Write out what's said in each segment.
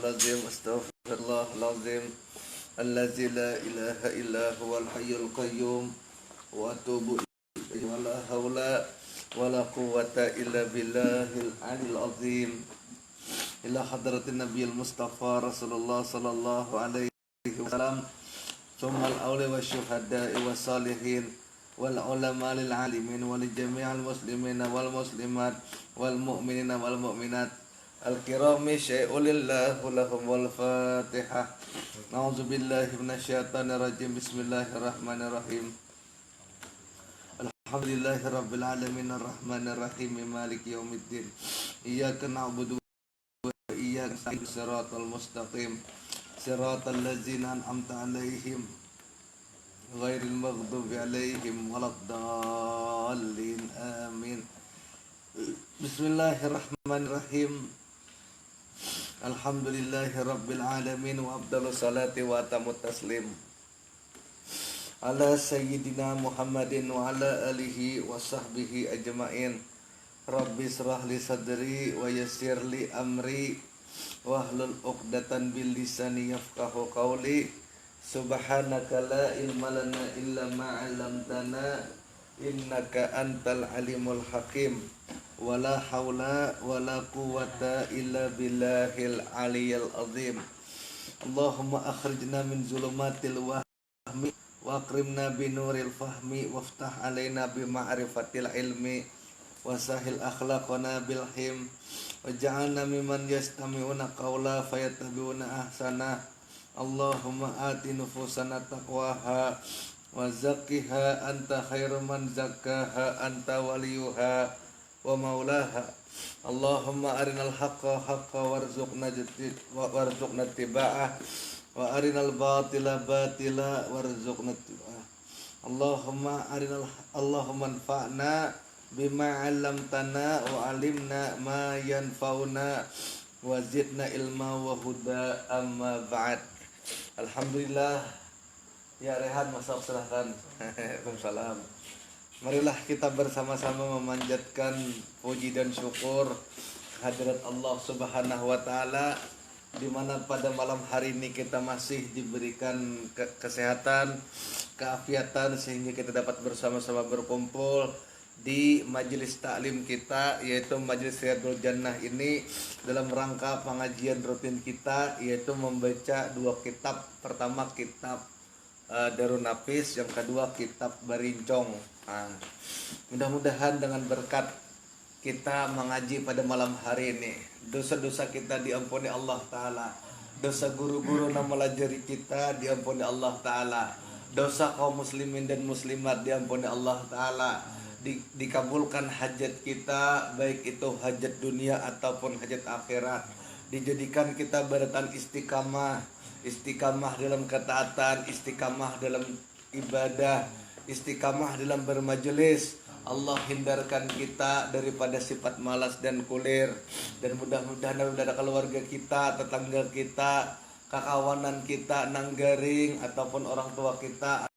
Astaghfirullahaladzim, astaghfirullahaladzim. Allazi la ilaha illa huwal hayyul qayyum. Wa atubu ilaihi wa la hawla wa la quwwata illa billahil aliyil azim. Ila hadratin nabiyil mustafa Rasulullah sallallahu alaihi wasallam. Summal awli wa syuhada'i wa salihin wal ulama lil alimin wa li jami'al muslimina wal muslimat wal mu'minina wal mu'minat al-kirami syai'ulillahu lahum wal fatihah. Na'udzubillahi minasyaitanir rajim. Bismillahirrahmanirrahim. Alhamdulillahi rabbil alamin arrahmanir rahim maliki yaumiddin. Iyyaka na'budu wa iyyaka nasta'in shiratal mustaqim shiratal ladzina an'amta 'alaihim ghairil maghdubi 'alaihim waladdallin. Amin. Bismillahirrahmanirrahim. Alhamdulillahi rabbil alamin wa afdalus salati wa atamut taslim ala sayyidina Muhammadin wa ala alihi wa sahbihi ajma'in. Rabbi israh li sadri wa yassir li amri wahlul 'uqdatan bil lisani yafqahu qawli. Subhanaka la ilma lana illa ma 'allamtana innaka antal alimul hakim. Wala haula wala quwwata illa billahil aliyil azim. Allahumma akhrijna min zulumatil wahmi wa akrimna binuril fahmi waftah alaina bima'rifatil ilmi wa sahil akhlaqana bil him waj'alna mimman yastami'una qawla fayattabi'una ahsana. Allahumma ati nufusana taqwaha wa zakkiha anta khairu man zakkaha anta waliyuha wa maulaha. Allahumma arinal haqqa haqqa warzuqna tiba'ah wa arinal batila batila warzuqna tiba'ah. Allahumma anfa'na bima 'allamtana wa 'allimna ma yanfa'una wa zidna ilma wa huda. Amma ba'd. Alhamdulillah. Ya Rehan, masuk silahkan. Waalaikumsalam. Marilah kita bersama-sama memanjatkan puji dan syukur hadirat Allah Subhanahu wa taala, di mana pada malam hari ini kita masih diberikan kesehatan, keafiatan sehingga kita dapat bersama-sama berkumpul di majelis taklim kita, yaitu Majelis Riyadul Jannah ini, dalam rangka pengajian rutin kita, yaitu membaca dua kitab. Pertama kitab Darun Nafis, yang kedua kitab Barincong. Mudah-mudahan dengan berkat kita mengaji pada malam hari ini, dosa-dosa kita diampuni Allah Ta'ala, dosa guru-guru yang melajari kita diampuni Allah Ta'ala, dosa kaum muslimin dan muslimat diampuni Allah Ta'ala, dikabulkan hajat kita, baik itu hajat dunia ataupun hajat akhirat, dijadikan kita beratan istiqamah dalam ketaatan, istiqamah dalam ibadah, istiqamah dalam bermajelis. Allah hindarkan kita daripada sifat malas dan kulir, dan mudah-mudahan daripada keluarga kita, tetangga kita, kakawanan kita nanggaring, ataupun orang tua kita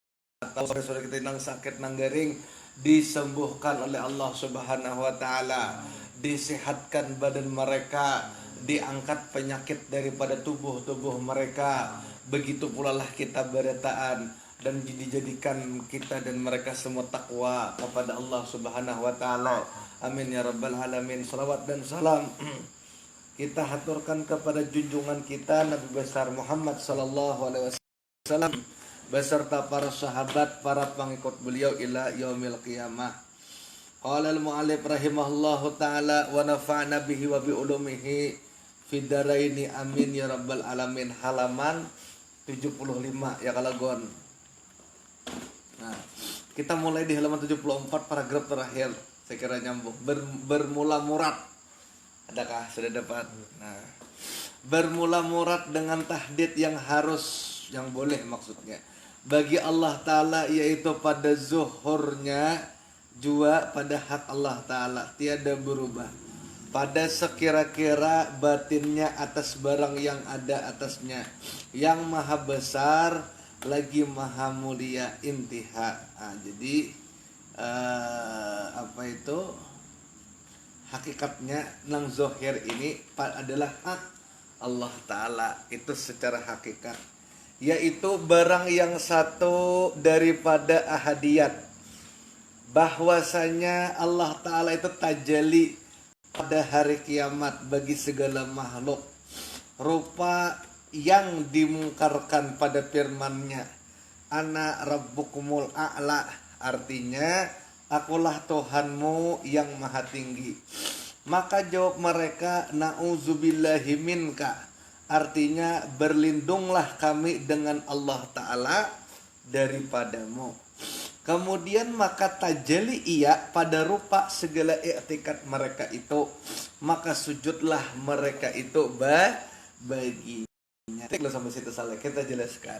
atau saudara kita yang sakit nanggaring, disembuhkan oleh Allah Subhanahu wa taala, disehatkan badan mereka, diangkat penyakit daripada tubuh-tubuh mereka. Begitu pula lah kita berataan, dan dijadikan kita dan mereka semua takwa kepada Allah Subhanahu wa taala. Amin ya rabbal alamin. Salawat dan salam kita haturkan kepada junjungan kita Nabi besar Muhammad sallallahu alaihi wasallam beserta para sahabat, para pengikut beliau ila yaumil qiyamah. Qala al-mu'allif rahimahullahu taala wa nafa'na bihi wa bi ulumihi fid daraini amin ya rabbal alamin. Halaman 75 ya kalagon. Nah, kita mulai di halaman 74 paragraf terakhir. Saya kira nyambung. Bermula murad. Adakah sudah dapat? Nah, bermula murad dengan tahdid yang harus, yang boleh maksudnya, bagi Allah Ta'ala, yaitu pada zuhurnya jua pada hak Allah Ta'ala tiada berubah, pada sekira-kira batinnya atas barang yang ada atasnya, yang maha besar lagi maha mulia. Intiha. Jadi apa itu hakikatnya nang zohir ini adalah hak Allah Ta'ala itu secara hakikat, yaitu barang yang satu daripada ahadiyat, bahwasanya Allah Ta'ala itu tajalli pada hari kiamat bagi segala makhluk, rupa yang dimungkarkan pada firman-Nya, Ana rabbukumul a'la, artinya akulah Tuhanmu yang maha tinggi. Maka jawab mereka, na'udzubillahi minka, artinya berlindunglah kami dengan Allah Ta'ala daripadamu. Kemudian maka tajalli ia pada rupa segala i'tikad mereka itu, maka sujudlah mereka itu baginya. Kalau sampai situ salah kita jelaskan.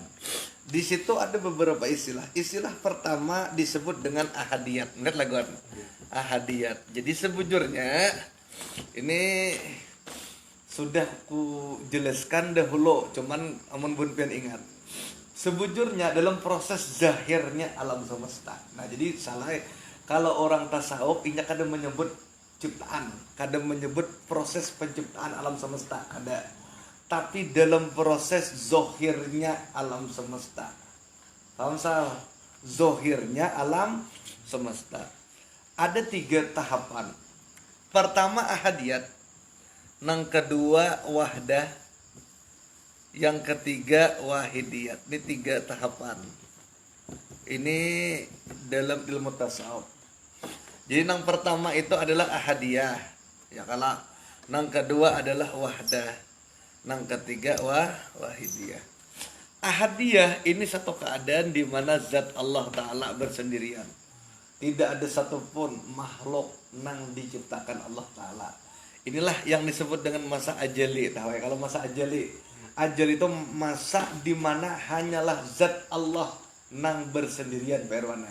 Di situ ada beberapa istilah. Istilah pertama disebut dengan ahadiyat. Lihat laguan. Ahadiyat. Jadi sebujurnya ini sudah ku jelaskan dahulu, cuman amun bun pian ingat. Sebujurnya dalam proses zahirnya alam semesta. Nah, jadi salah kalau orang tasawuf ini kadang menyebut ciptaan, kadang menyebut proses penciptaan alam semesta, ada. Tapi dalam proses zohirnya alam semesta. Paham salah? Zohirnya alam semesta. Ada 3 tahapan. Pertama ahadiyat, yang kedua wahdah, yang ketiga wahidiyat. Ini 3 tahapan. Ini dalam ilmu tasawuf. Jadi yang pertama itu adalah ahadiyah. Ya kalau yang kedua adalah wahdah. Yang ketiga wahidiyah. Ahadiyah ini satu keadaan di mana zat Allah Ta'ala bersendirian. Tidak ada satupun makhluk yang diciptakan Allah Ta'ala. Inilah yang disebut dengan masa ajali. Tahu ya, kalau masa ajali, ajal itu masa di mana hanyalah zat Allah yang bersendirian, Pak Irwan.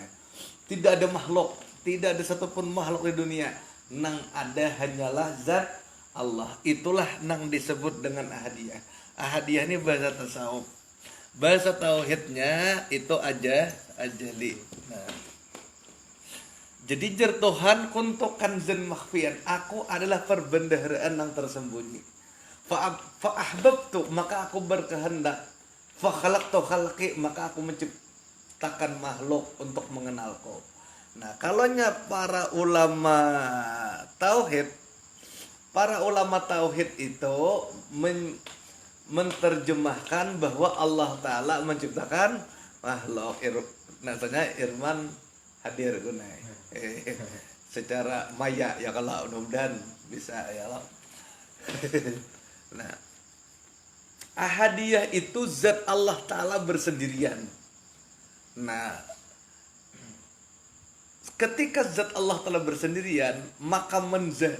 Tidak ada makhluk, tidak ada satupun makhluk di dunia. Yang ada hanyalah zat Allah. Itulah yang disebut dengan ahadiyah. Ahadiyah ini bahasa tasawuf. Bahasa tauhidnya itu ajali. Nah, jadi jar Tuhan kuntu kanzan makhfiyan, aku adalah perbendaharaan yang tersembunyi. Fa'ahbabtu, maka aku berkehendak. Fa khalaqtu khalqi, maka aku menciptakan makhluk untuk mengenalku. Nah, kalaunya para ulama tauhid itu menerjemahkan bahwa Allah Ta'ala menciptakan makhluk. Nasanya Irman hadir gunai. Secara maya ya, kalau mudah-mudahan bisa ya Allah. Nah, ahadiyah itu zat Allah Ta'ala bersendirian. Nah, ketika zat Allah Ta'ala bersendirian, maka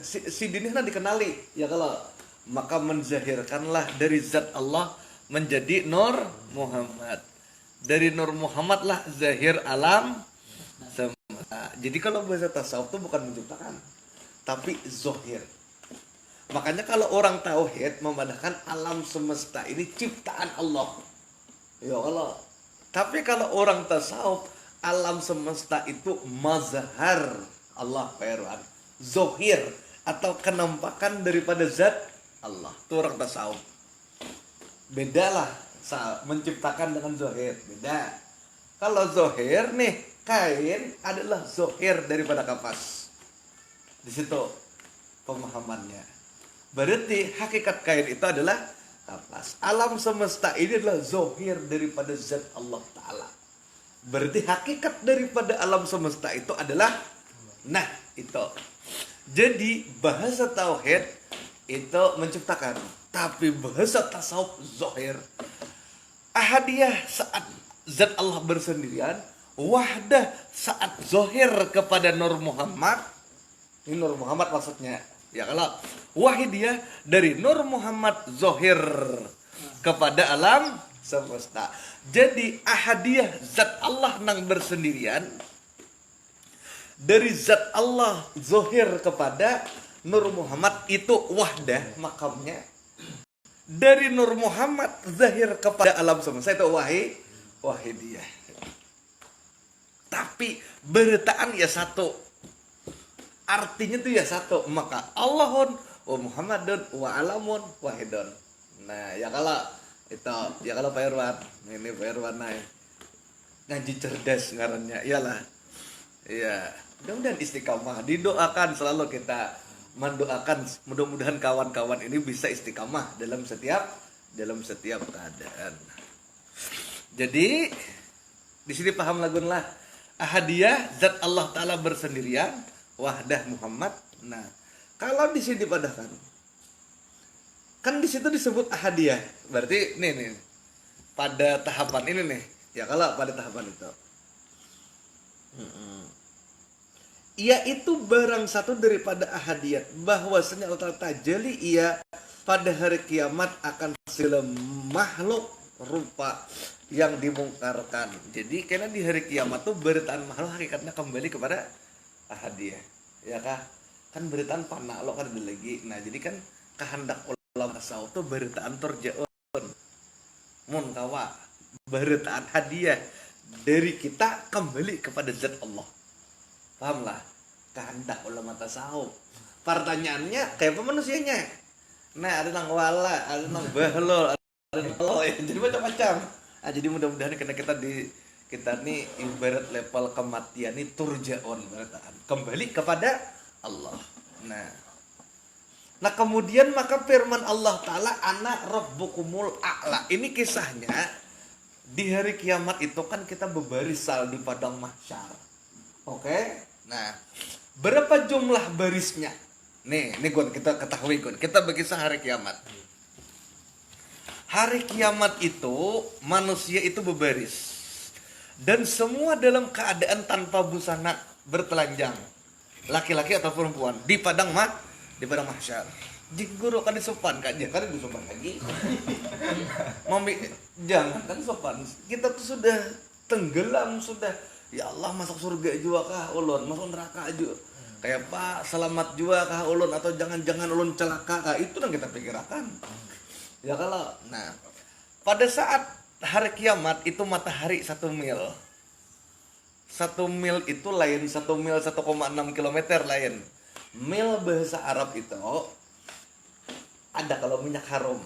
si dinihna dikenali ya, kalau maka menzahirkanlah dari zat Allah menjadi Nur Muhammad. Dari Nur Muhammad lah zahir alam semesta. Jadi kalau bahasa tasawuf itu bukan menciptakan, tapi zohir. Makanya kalau orang tauhid memandangkan alam semesta ini ciptaan Allah, ya Allah. Tapi kalau orang tasawuf, alam semesta itu mazhar Allah, Pak, zohir atau kenampakan daripada zat Allah. Itu orang tasawuf. Bedalah menciptakan dengan zohir, beda. Kalau zohir nih, kain adalah zohir daripada kapas. Di situ pemahamannya. Berarti hakikat kain itu adalah kapas. Alam semesta ini adalah zohir daripada zat Allah Ta'ala. Berarti hakikat daripada alam semesta itu adalah itu. Jadi bahasa tauhid itu menciptakan, tapi bahasa tasawuf zohir. Ahadiyah saat zat Allah bersendirian, wahdah saat zohir kepada Nur Muhammad. Ini Nur Muhammad maksudnya. Ya, kalau wahidiyah dari Nur Muhammad zohir kepada alam semesta. Jadi ahadiyah zat Allah nang bersendirian, dari zat Allah zohir kepada Nur Muhammad itu wahdah makamnya. Dari Nur Muhammad zahir kepada alam semesta itu wahidiyah. Tapi beritaan ya satu, artinya itu ya satu. Maka Allahun wa Muhammadun wa alamun wahidun. Nah, ya kalau itu, ya kalau Pak Irwan, ini Pak Irwan ngaji cerdas ngarannya, iyalah. Iya, mudah-mudahan istiqamah. Didoakan selalu kita mendoakan mudah-mudahan kawan-kawan ini bisa istiqamah dalam setiap keadaan. Jadi di sini paham lagunlah ahadiyah zat Allah Ta'ala bersendirian, wahdah Muhammad. Nah, kalau di sini dipadahkan, kan di situ disebut ahadiyah. Berarti nih pada tahapan ini nih. Ya kalau pada tahapan itu. Ia itu barang satu daripada ahadiyat, bahwasanya Allah Ta'ala tajalli ia pada hari kiamat akan segala makhluk rupa yang dimungkarkan. Jadi karena di hari kiamat tuh beritaan makhluk hakikatnya kembali kepada ahadiyah. Ya kah? Kan beritaan panah lo kan ada lagi. Nah, jadi kan kehendak ulama tasawuf tuh beritaan turjaun. Mun kawa beritaan hadiah dari kita kembali kepada zat Allah. Paham lah? Kehendak ulama tasawuf. Pertanyaannya kayak apa manusianya? Nah, ada nang wala, ada nang bahlul, ada nang ya. Jadi macam-macam. Nah, jadi mudah-mudahan karena kita nih ibarat level kematian ini turjaun, kembali kepada Allah. Nah kemudian maka firman Allah Ta'ala ana rabbukumul a'la. Ini kisahnya di hari kiamat itu kan kita berbarisal di padang mahsyar. Oke? Nah, berapa jumlah barisnya? Nih Gon, kita ketahui Gon. Kita berkisah hari kiamat. Hari kiamat itu manusia itu berbaris. Dan semua dalam keadaan tanpa busana bertelanjang. Laki-laki atau perempuan di padang mahsyar. Jika guru kan disopan kan dia kan disopan lagi. Mami jangan kan sopan. Kita tuh sudah tenggelam sudah. Ya Allah masuk surga juga kah ulun, masuk neraka aja. Kayak Pak selamat juga kah ulun atau jangan-jangan ulun celaka kah, itu yang kita pikirkan. Ya kalau nah pada saat hari kiamat itu matahari 1 mil. 1 mil itu lain 1 mil 1,6 kilometer lain. Mil bahasa Arab itu ada kalau minyak harum.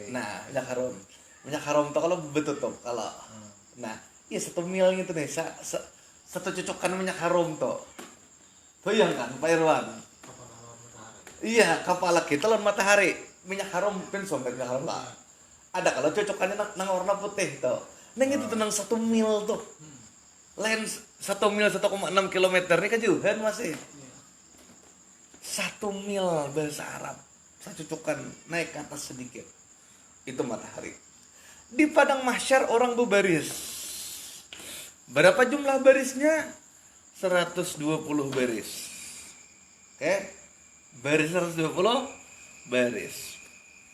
Nah, minyak harum itu kalau betutup kalau. Nah, iya 1 mil gitu nih, satu cucukan minyak harum tuh. Bayangkan Pak Irwan. Iya, kepala kita lawan matahari. Minyak harum pun sampai minyak harum lah. Ada kalau cocokannya nang warna putih tuh. Neng itu tenang 1 mil tuh. Lain 1 mil 1,6 kilometer ini kan jauhan masih. 1 mil bahasa Arab. Saya cucukan naik ke atas sedikit. Itu matahari. Di padang mahsyar orang berbaris. Berapa jumlah barisnya? 120 baris. Oke. Baris 120 baris.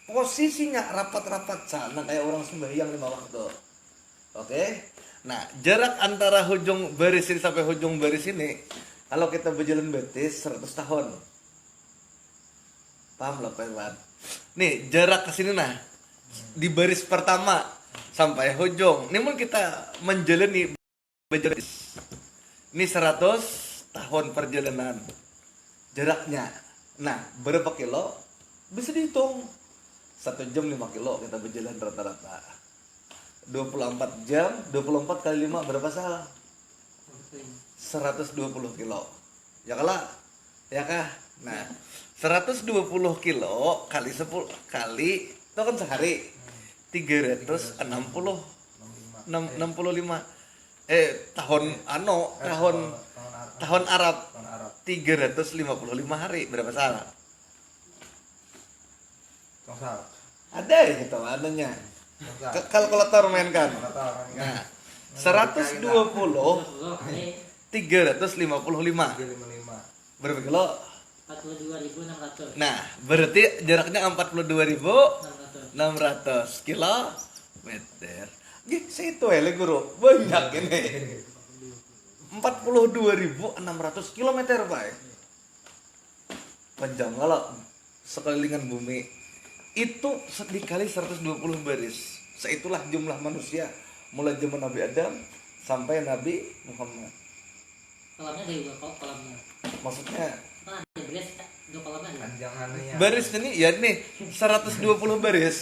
Posisinya rapat-rapat sana kayak orang sembahyang 5 waktu. Oke. Nah, jarak antara hujung baris ini sampai hujung baris ini kalau kita berjalan betis 100 tahun. Paham lah Pak Irwan? Nih, jarak ke sini nah. Di baris pertama sampai hujung. Ini mun kita menjalani baris. Ini 100 tahun perjalanan. Jaraknya. Nah, berapa kilo? Bisa dihitung. 1 jam 5 kilo kita berjalan rata-rata. 24 jam, 24 kali 5 berapa salah? 120 kilo. Ya kalah? Ya kah? Nah, 120 kilo kali 10 kali itu kan sehari 365 tahun Arab 355 hari berapa salah? Ada ya gitu adanya. Kalkulator mainkan. Nah, 120 355. Berapa kilo? 42.600. Nah, berarti jaraknya 42.600 kilometer. Gih, segitu ya, guru. Banyak ini. 42.600 kilometer, Pak. Panjang kalau sekelilingan bumi. Itu dikali 120 baris. Seitulah jumlah manusia mulai zaman Nabi Adam sampai Nabi Muhammad. Kolamnya dari berapa kolamnya? Maksudnya Nah, ada beres Untuk kolomnya ada. Panjangannya ya. Barisnya nih ya nih 120 baris.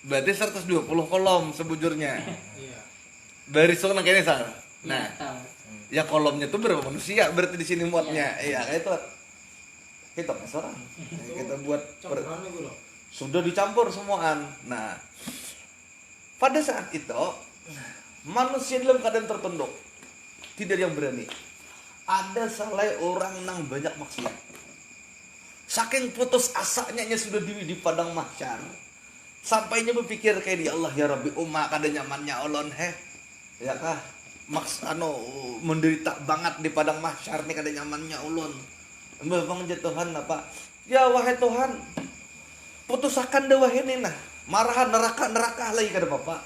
Berarti 120 kolom sebujurnya. Iya. Baris tuh kayaknya salah. Nah, Nah, tahu. ya kolomnya tuh berapa manusia berarti di sini muatnya. Iya, kayak itu. Kita seorang. Kita buat Campuran itu loh. sudah dicampur semuaan. Nah, pada saat itu manusia dalam keadaan tertunduk, tidak ada yang berani. Ada salai orang nang banyak maksiat. Saking putus asanya nya sudah di padang mahsyar. Sampainya berpikir kayak di Allah ya Rabbi umat kada nyamannya ulun ya kah menderita banget di padang mahsyar nih kada nyamannya ulun. Bang Tuhan apa? Ya wahai Tuhan, putusakan dewa ini nah marahan neraka lagi kada bapak.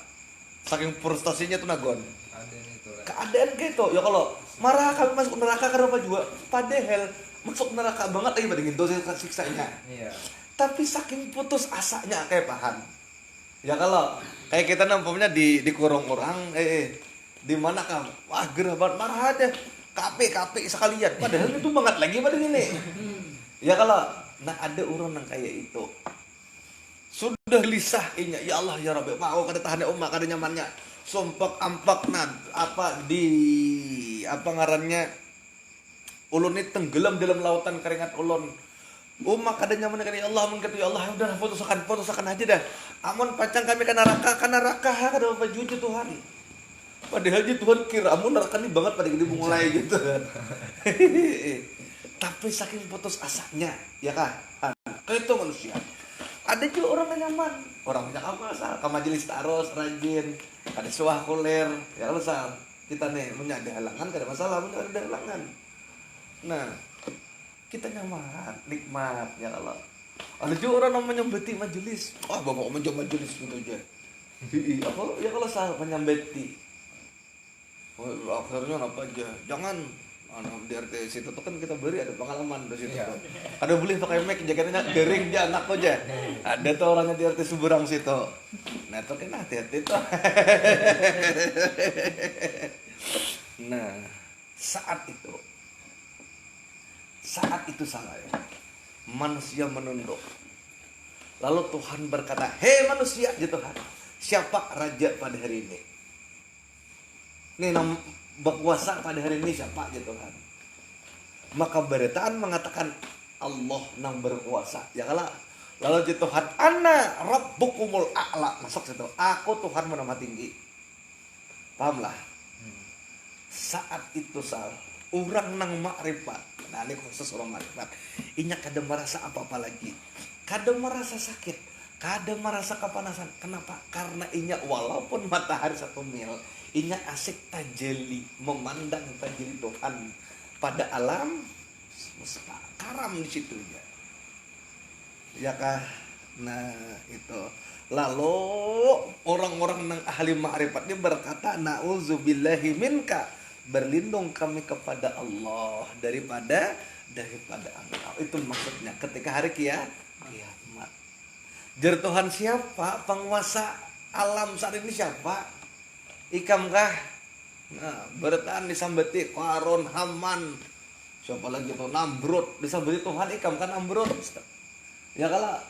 Saking frustasinya tuh nagon. Ada nih tuh. Keadaan gitu ya kalau marah kami masuk neraka kada apa juga. Padahal masuk neraka banget lagi pada gitu siksanya. Iya. Tapi saking putus asanya kayak paham. Ya kalau kayak kita nampaknya dikurung orang, di mana kamu? Wah gerah banget marah aja. KP sekalian. Padahal itu banget lagi pada ini. Ya kalau nah ada orang yang kayak itu. Sudah lisah inya, ya Allah ya Rabbi, mau kada tahan umat kada nyamannya. Sumpek ampak nah apa ngarannya ulun ini tenggelam dalam lautan keringat ulun. Umat kada nyaman kan ya Allah mungkin ya Allah udah putusakan aja dah. Amun pacang kami ke neraka kada apa jujur Tuhan. Padahal dia Tuhan kira amun neraka ini banget pada gini mulai gitu kan. Tapi saking putus asanya ya kah? Kayak itu manusia. Ada juga orang yang nyaman, orang banyak apa sal, ke majelis taros rajin, ada suah kuler, ya kalau sal kita nih punya ada halangan, kada masalah, punya ada halangan. Nah, kita nyaman, nikmat ya kalau. Ada juga orang namanya beti majelis, bapak menjadi majelis gitu aja. Apa ya kalau sal menyambeti, akhirnya apa aja, jangan. Di RT situ tuh kan kita beri ada pengalaman di situ. Iya. Ada boleh pakai mic jaketnya garing aja anak aja. Ada tuh orangnya di RT Suburang situ. Nah itu kan hati-hati tuh. Nah saat itu salah ya. Manusia menunduk. Lalu Tuhan berkata, hei manusia gitu kan. Siapa raja pada hari ini? Nih berkuasa pada hari ini siapa gitu kan. Maka beritaan mengatakan Allah nang berkuasa ya kalah. Lalu Tuhan ana rabbukumul a'la masuk situ. Aku Tuhan nama tinggi. Pahamlah. Saat itu orang nang makrifat. Nah ini khusus orang makrifat. Inya kada merasa apa-apa lagi. Kada merasa sakit. Kada merasa kepanasan. Kenapa? Karena inya walaupun matahari 1 mil inya asik tajeli memandang tajeli Tuhan pada alam semesta karam di situ ya kah. Nah itu lalu orang-orang yang ahli ma'rifat ini berkata na'udzubillahi minka, berlindung kami kepada Allah daripada engkau. Itu maksudnya ketika hari kiamat. Jar Tuhan siapa? Penguasa alam saat ini siapa? Ikam kah? Nah, bertahan disambeti Qarun, Haman. Siapa lagi tuh? Namrud disambeti Tuhan ikam kan Namrud. Ya kala.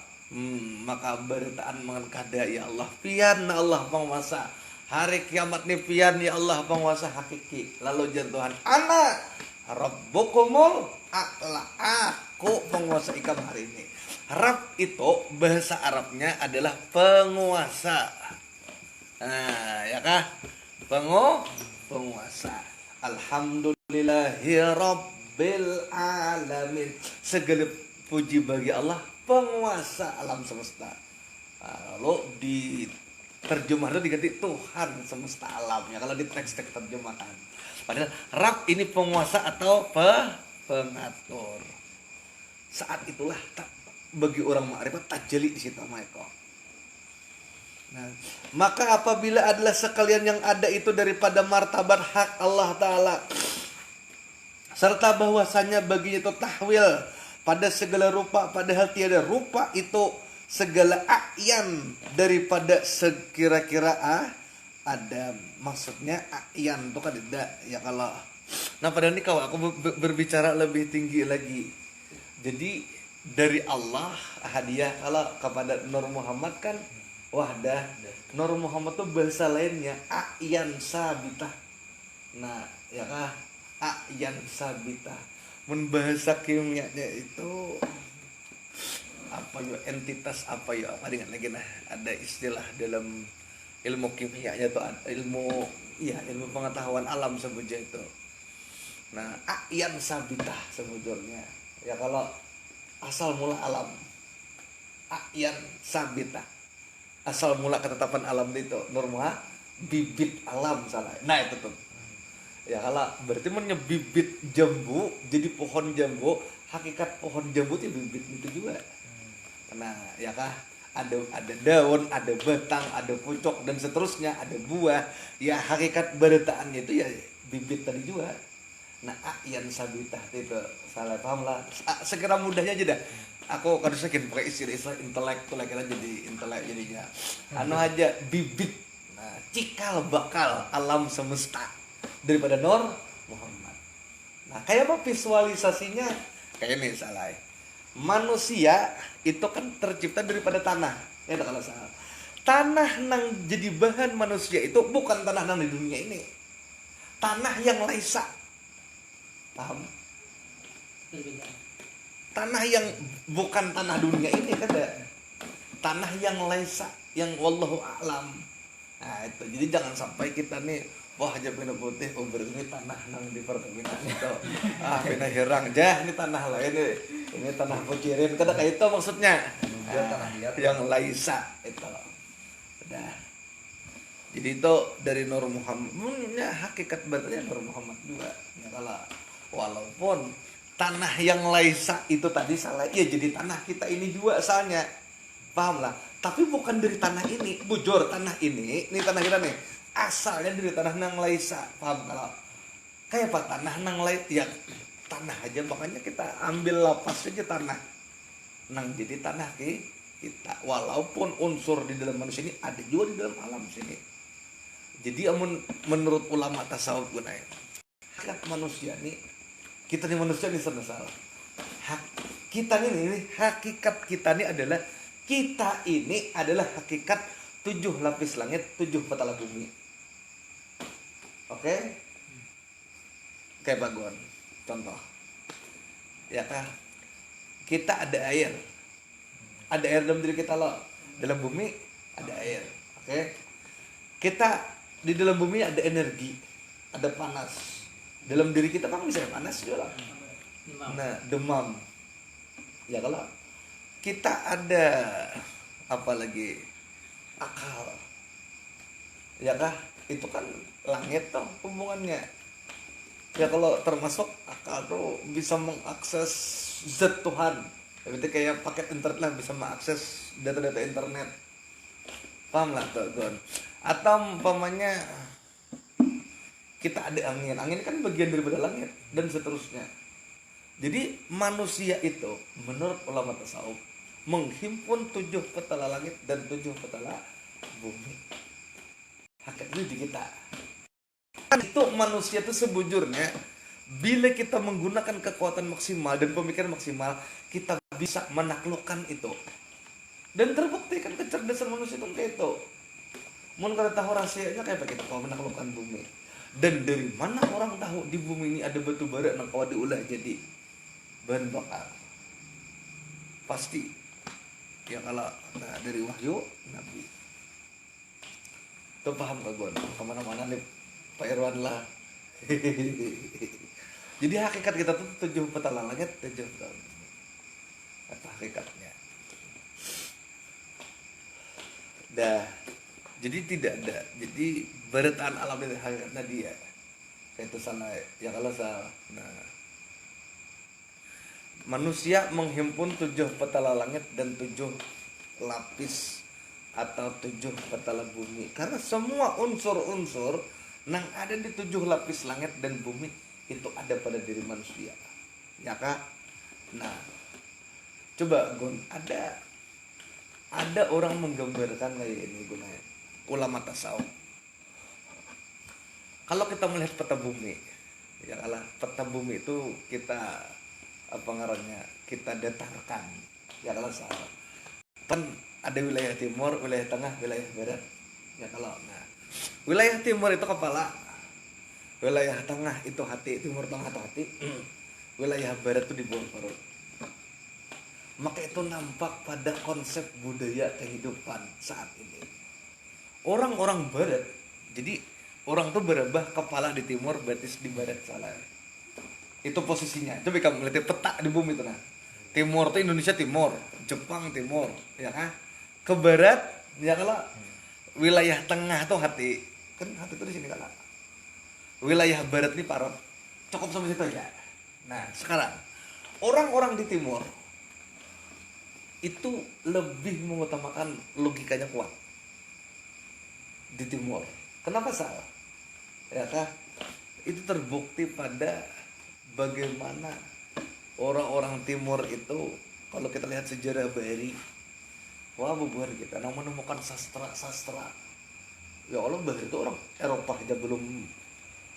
Maka bertahan mengkada ya Allah. Pian Allah penguasa. Hari kiamat nih pian ya Allah penguasa hakiki. Lalu jan Tuhan, ana rabbukumul a'la. Aku penguasa ikam hari ini. Rabb itu bahasa Arabnya adalah penguasa. Nah, ya kah? Penguasa. Alhamdulillahi rabbil alamin. Segala puji bagi Allah, penguasa alam semesta. Lalu di terjemahnya diganti Tuhan semesta alam. Ya kalau di teks-teks terjemahan. Padahal Rabb ini penguasa atau pengatur. Saat itulah bagi orang makrifat tajeli di situ mereka. Nah, maka apabila adalah sekalian yang ada itu daripada martabat hak Allah Ta'ala, serta bahwasanya baginya itu tahwil pada segala rupa, padahal tiada rupa itu segala a'yan daripada sekira-kira ada. Maksudnya a'yan itu kan tidak ya kalau Nah pada ini aku berbicara lebih tinggi lagi. Jadi dari Allah hadiah kalau kepada Nur Muhammad kan wahdah. Nur Muhammad tuh bahasa lainnya a'yan sabitah. Nah ya kah a'yan sabitah. Mun bahasa kimianya itu apa ya entitas apa ya apa dengan lagi nah ada istilah dalam ilmu kimianya tuh ilmu ilmu pengetahuan alam sebutnya itu. Nah, a'yan sabitah sebetulnya. Ya kalau asal mula alam. A'yan sabitah. Asal mula ketetapan alam itu normal bibit alam salah. Nah, itu tuh. Ya kalau berarti bibit jambu jadi pohon jambu, hakikat pohon jambu itu bibit itu juga. Nah, ya kah? Ada daun, ada batang, ada pucuk dan seterusnya, ada buah. Ya hakikat beretaannya itu ya bibit tadi juga. Nah, a'yan sabitah itu salah paham lah. Segera mudahnya aja dah. Aku kadang sakit pakai istilah intelektual kita jadi intelek jadinya. Anu aja bibit. Nah, cikal bakal alam semesta daripada Nur Muhammad. Nah, kayak apa visualisasinya? Kayak ini salah. Manusia itu kan tercipta daripada tanah. Ya kalau salah. Tanah nang jadi bahan manusia itu bukan tanah nang di dunia ini. Tanah yang laisa. Paham? Tanah yang bukan tanah dunia ini kan ada tanah yang laisa yang wallahu a'lam. Nah itu jadi jangan sampai kita nih wah aja pina putih berarti tanah nang di perkebunan itu pina hirang jah ini tanah lain ini tanah pecirin kada kayak itu maksudnya yang laisa itu udah. Jadi itu dari Nur Muhammad punya hakikat berarti Nur Muhammad juga ya kalau walaupun tanah yang laisa itu tadi salah ya jadi tanah kita ini juga asalnya paham lah tapi bukan dari tanah ini bujur tanah ini tanah kita nih asalnya dari tanah nang laisa paham kalau kayak apa tanah nang laisa ya tanah aja makanya kita ambil lapas aja tanah nang jadi tanah kita walaupun unsur di dalam manusia ini ada juga di dalam alam sini jadi menurut ulama tasawuf gunanya hakikat manusia nih kita nih manusia nih salah. Kita ini hakikat kita ini adalah kita ini adalah hakikat 7 lapis langit, 7 petala bumi. Oke? Kayak bagon. Contoh. Ya kan? Kita ada air. Ada air dalam diri kita loh. Dalam bumi ada air. Oke? Kita di dalam bumi ada energi, ada panas. Dalam diri kita kan bisa panas juga lah. Nah, demam. Ya kalau kita ada apa lagi akal. Ya kah? Itu kan langit tuh hubungannya. Ya kalau termasuk akal tuh bisa mengakses zat Tuhan. Berarti kayak paket internet lah bisa mengakses data-data internet. Paham lah tuh, Gon. Atau umpamanya kita ada angin kan bagian daripada langit dan seterusnya. Jadi manusia itu menurut ulama tasawuf menghimpun 7 petala langit dan 7 petala bumi. Hakikat itu di kita. Itu manusia itu sebujurnya bila kita menggunakan kekuatan maksimal dan pemikiran maksimal kita bisa menaklukkan itu. Dan terbukti kan kecerdasan manusia itu kayak itu. Mun kada tahu rahasianya kayak kita kalau menaklukkan bumi. Dan dari mana orang tahu di bumi ini ada batu bara nang kawa diulah jadi bahan bakar? Pasti. Ya kalau dari wahyu Nabi. Tuh paham gak Gon? Kemana-mana nih Pak Irwan lah. Jadi hakikat kita tuh 7 petala langit, 7 petala bumi. Apa hakikatnya? Jadi tidak ada. Jadi beritaan alam itu hakikatnya dia. Kayak itu sana ya kalau salah. Nah, manusia menghimpun 7 petala langit dan 7 lapis atau 7 petala bumi. Karena semua unsur-unsur yang ada di 7 lapis langit dan bumi itu ada pada diri manusia. Ya kah? Nah, coba Gon, ada orang menggambarkan kayak ini gunanya. Ulama tasawuf. Kalau kita melihat peta bumi, Ya kalah peta bumi itu kita apa ngarannya kita datarkan. Ya kalau salah. Kan ada wilayah timur, wilayah tengah, wilayah barat. Ya kalau nah wilayah timur itu kepala, wilayah tengah itu hati, timur tengah itu hati, wilayah barat itu di bawah perut. Maka itu nampak pada konsep budaya kehidupan saat ini. Orang-orang barat, jadi orang tuh berubah kepala di timur, betis di barat, salah. Itu posisinya. Coba kamu lihat peta di bumi itu nah. Timur itu Indonesia timur, Jepang timur, ya kan? Ke barat, ya kalau wilayah tengah tuh hati, kan hati itu di sini kalau. Wilayah barat ini parot. Cukup sampai situ ya. Nah, sekarang orang-orang di timur itu lebih mengutamakan logikanya kuat di timur. Kenapa salah? Ya kan? Itu terbukti pada bagaimana orang-orang timur itu kalau kita lihat sejarah Bahari, wah bubar kita menemukan sastra. Ya Allah, Bahari itu orang Eropa aja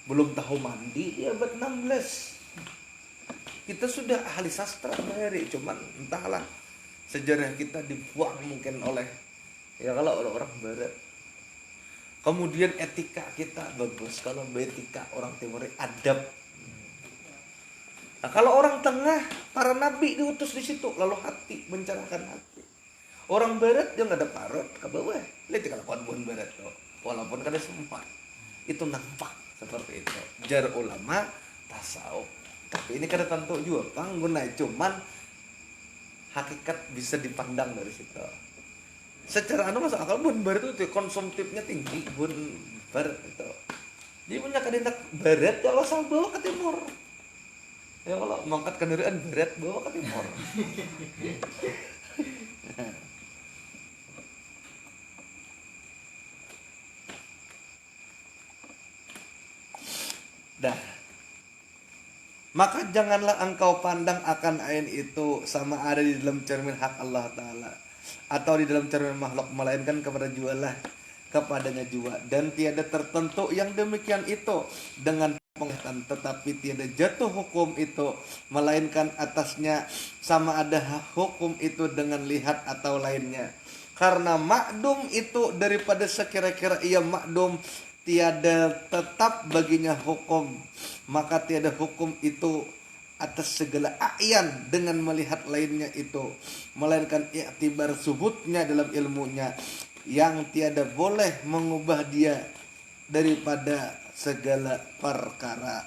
belum tahu mandi di abad 16. Kita sudah ahli sastra Bahari, cuman entahlah sejarah kita dibuang mungkin oleh ya kalau orang barat. Kemudian etika kita bagus, kalau etika orang timur adab. Nah, kalau orang tengah para nabi diutus di situ, lalu hati mencerahkan hati. Orang barat yang ada parot ke bawah, lihat kalau kawan barat tuh, walaupun kada sempat itu nampak seperti itu. Jar ulama tasawuf, tapi ini kada tentu juga pangguna, cuman hakikat bisa dipandang dari situ. Secara masuk akal bun barat itu konsumtifnya tinggi, bun barat itu. Jadi punya kadendak barat kalau asal bawa ke timur. Ya kalau mangkat kendaraan barat bawa ke timur. Dah. Maka janganlah engkau pandang akan ain itu sama ada di dalam cermin hak Allah Ta'ala atau di dalam cermin makhluk, melainkan kepada jualah kepadanya jua. Dan tiada tertentu yang demikian itu dengan pengertian, tetapi tiada jatuh hukum itu melainkan atasnya sama ada hukum itu dengan lihat atau lainnya. Karena makdum itu daripada sekira-kira ia makdum, tiada tetap baginya hukum, maka tiada hukum itu atas segala a'yan dengan melihat lainnya itu, melainkan i'tibar subutnya dalam ilmunya yang tiada boleh mengubah dia daripada segala perkara.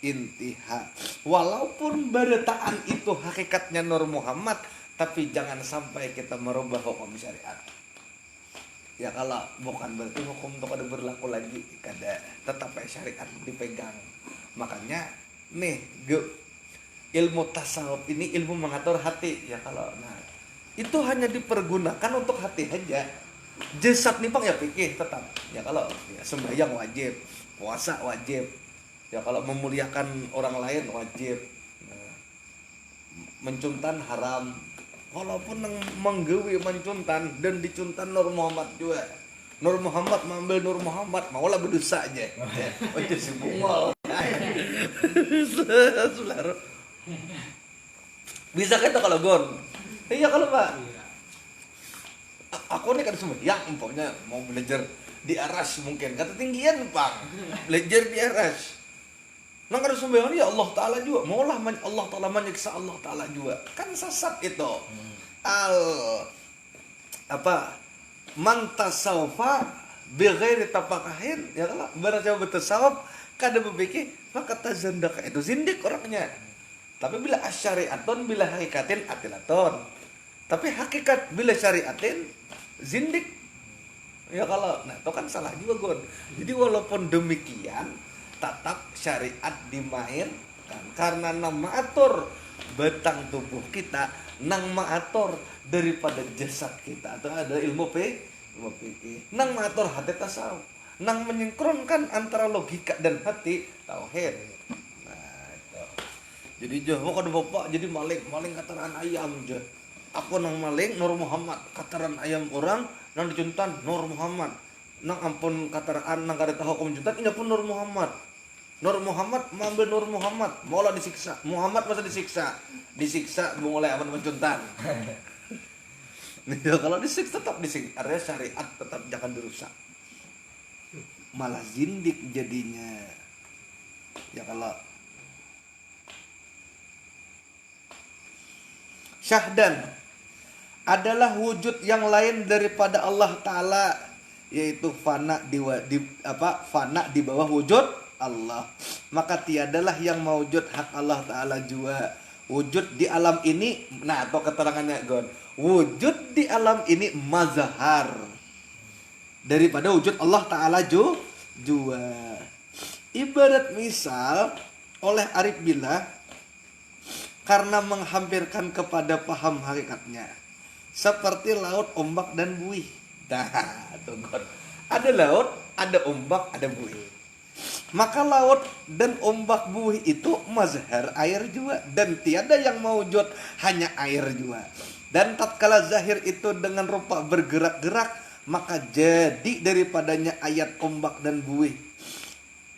Intiha. Walaupun barataan itu hakikatnya Nur Muhammad, tapi jangan sampai kita merubah hukum syariat. Ya kalau bukan berarti hukum itu kada berlaku lagi, kada tetap syariat dipegang. Makanya nih ilmu tasawuf ini ilmu mengatur hati ya kalau nah itu hanya dipergunakan untuk hati aja. Jasad nih Bang ya pikir tetap. Ya kalau ya, sembahyang wajib, puasa wajib. Ya kalau memuliakan orang lain wajib. Nah, mencuntan haram. Walaupun yang menggawi mencuntan dan dicuntan Nur Muhammad juga. Nur Muhammad mengambil Nur Muhammad, maulah berdosa aja. Wajib si bungol. Saudara. Bisa kita kalau gon? Iya kalau Pak. Aku nih kan sembahyang umpamanya mau belajar di aras mungkin kata tinggian Pak. Belajar di aras. Nang kada sembahyang ya Allah Ta'ala juga. Maulah Allah Ta'ala menyiksa Allah Ta'ala juga. Kan sesat itu. Man tasawfa bighairi tafaqahin, ya kalau barang siapa bertasawuf kada berpikir maka tazandaka itu zindik orangnya. Tapi bila asyariatun bila hakikatin atilaton. Tapi hakikat bila syariatin zindik. Ya kalau nah itu kan salah juga Gon. Jadi walaupun demikian tetap syariat dimainkan karena nama atur batang tubuh kita nang maatur daripada jasad kita. Itu ada ilmu fikih. Nang maatur hati tasawuf. Nang menyingkronkan antara logika dan hati tauhid. Nah, itu. Jadi jauh kada bapak jadi maling kataran ayam je. Aku nang maling Nur Muhammad, kataran ayam orang nang dicuntan Nur Muhammad. Nang ampun kataraan nang kada tahu hukum juntan ini pun Nur Muhammad. Nur Muhammad mengambil Nur Muhammad, maulah disiksa. Muhammad masa disiksa. Disiksa mulai aman mencuntan. Ya, kalau disiksa tetap disiksa. Artinya syariat tetap jangan dirusak. Malah zindik jadinya. Ya kalau syahdan adalah wujud yang lain daripada Allah Ta'ala, yaitu fana fana di bawah wujud Allah. Maka tiadalah yang mewujud hak Allah Ta'ala juga. Wujud di alam ini, nah atau keterangannya Gon, wujud di alam ini mazhar daripada wujud Allah Ta'ala juga. Ibarat misal oleh Arif Billah, karena menghampirkan kepada paham hakikatnya, seperti laut, ombak, dan buih. Nah, tuh Gon, ada laut, ada ombak, ada buih. Maka laut dan ombak buih itu mazhar air juga, dan tiada yang mewujud hanya air juga. Dan tatkala zahir itu dengan rupa bergerak-gerak, maka jadi daripadanya ayat ombak dan buih.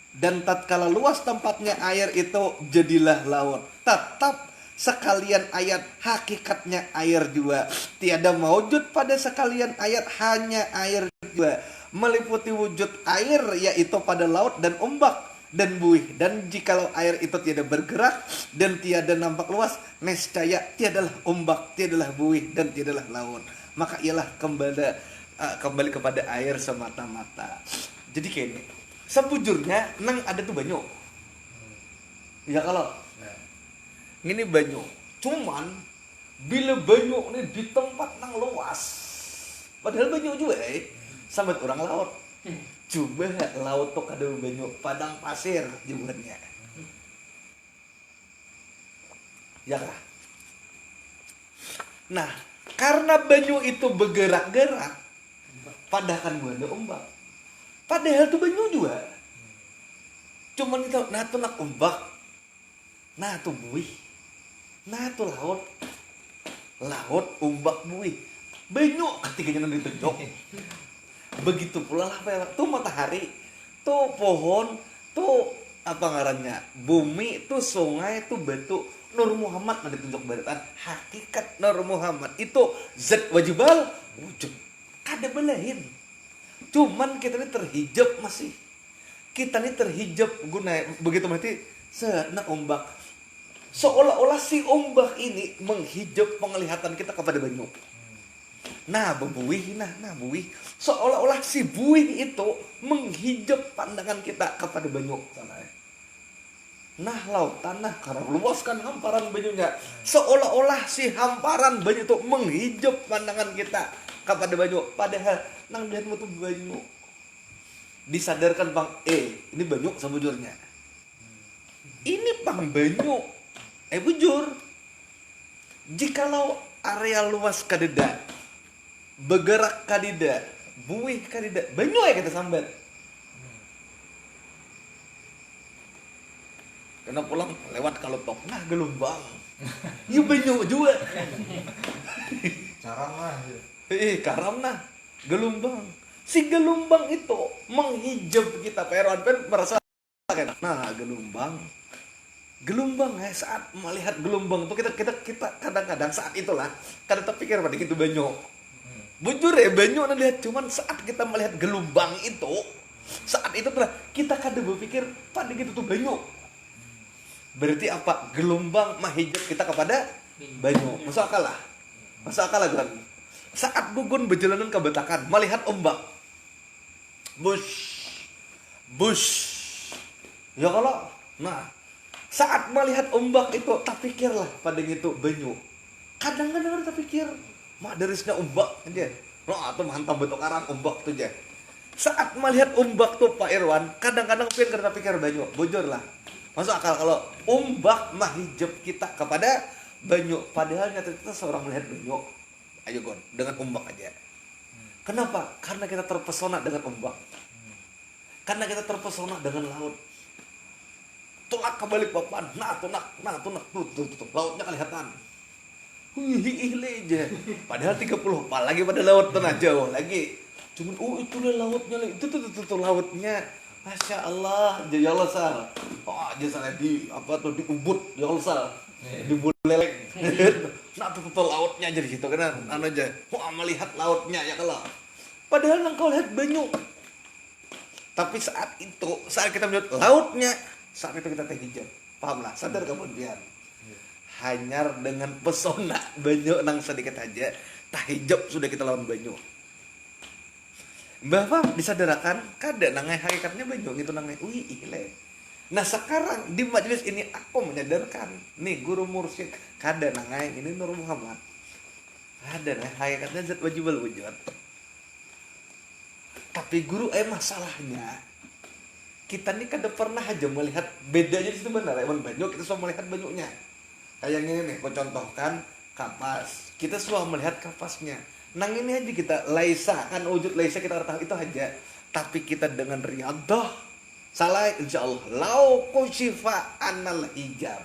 Dan tatkala luas tempatnya air itu jadilah laut. Tetap sekalian ayat hakikatnya air juga. Tiada mewujud pada sekalian ayat hanya air juga. Meliputi wujud air yaitu pada laut dan ombak dan buih. Dan jikalau air itu tiada bergerak dan tiada nampak luas, nescaya tiadalah ombak, tiadalah buih, dan tiadalah laut. Maka ialah kembali kepada air semata-mata. Jadi kayak ini, sebujurnya nang ada tuh banyu. Ya kalau ini banyu, cuman bila banyu ini di tempat nang luas, padahal banyu juga sambat orang laut. Coba laut tuh kada banyu, padang pasir jumlahnya. Ya kah? Nah, karena banyu itu bergerak-gerak, padahal kan ada ombak. Padahal tuh banyu juga. Cuman itu, nah tuh nak ombak, nah tuh buih, nah tuh laut, ombak, buih, banyu ketiganya ditunjuk. Begitu pula lah tuh matahari, tuh pohon, tuh apa ngarannya, bumi, tuh sungai, tuh batu. Nur Muhammad nanti ditunjuk baritan. Hakikat Nur Muhammad itu zat wajibal wujud, kada belahin. Cuman kita ini terhijab masih. Kita ini terhijab guna begitu berarti nak ombak. Seolah-olah si ombak ini menghijab penglihatan kita kepada banyu. Nah, buih, nah buih. Seolah-olah si buih itu menghijab pandangan kita kepada banyu. Nah, laut tanah karena luaskan hamparan banyunya. Seolah-olah si hamparan banyu itu menghijab pandangan kita kepada banyu. Padahal nang lihatmu tuh banyu. Disadarkan Bang, ini banyu sebujurnya. Ini Bang banyu. Bujur. Jikalau area luas kadeda, bergerak kadida, buih kadida, banyu ya kita sambat. Kena pulang lewat kalau tok, nah gelombang. Iya banyu juga. Karam lah. Karam nah, gelombang. Si gelombang itu menghijab kita, Peron merasa kan. Nah, gelombang saat melihat gelombang itu kita kadang-kadang saat itulah kadang terpikir pada itu banyu. Bujur ya banyu anda lihat, cuman saat kita melihat gelombang itu, saat itu telah kita kadang berpikir pada gitu tuh banyu. Berarti apa? Gelombang menghijab kita kepada banyu. Masuk akal lah kan? Saat gugun berjalanan ke Betakan melihat ombak, bush, ya kalau, nah saat melihat ombak itu tak pikirlah pada gitu banyu. Kadang-kadang tak pikir, mak derisnya ombak aja, atau mantap betul karang ombak tuh aja. Saat melihat ombak tuh Pak Irwan, kadang-kadang pikir banyu, bujur lah. Masuk akal kalau ombak menghijab kita kepada banyu, padahal nyata kita seorang melihat banyu. Ayo Gon, dengan ombak aja. Kenapa? Karena kita terpesona dengan ombak. Karena kita terpesona dengan laut. Tulak kebalik papan, tuh, lautnya kelihatan. Aja. Padahal 30 pal lagi pada laut tengah jauh lagi. Cuman itulah lautnya, itu lautnya. Masya Allah, ya Allah sal. Oh, aja sana di apa tuh di Ubud, ya Allah sal. Di Buleleng. Nah tuh lautnya aja di situ kan anu aja. Wah, melihat lautnya ya kalau. Padahal engkau lihat banyu. Tapi saat kita melihat lautnya, saat itu kita teh hijau. Pahamlah, sadar kamu biar. Hanya dengan pesona banyu nang sedikit aja, tah hijau sudah kita lawan banyu. Bapak disadarakan kada nangai hakikatnya banyu gitu nangai ui ile. Nah sekarang di majelis ini aku menyadarkan nih guru mursyid kada nangai ini Nur Muhammad. Ada nah hakikatnya zat wajibul wujud. Tapi guru masalahnya kita nih kada pernah aja melihat bedanya di situ benar emang banyu kita semua melihat banyunya. Kayak ini nih, aku contohkan kapas. Kita semua melihat kapasnya. Nang ini aja kita laisa kan wujud laisa kita tahu itu aja. Tapi kita dengan riadah salah insyaallah lau kusyifa anal hijab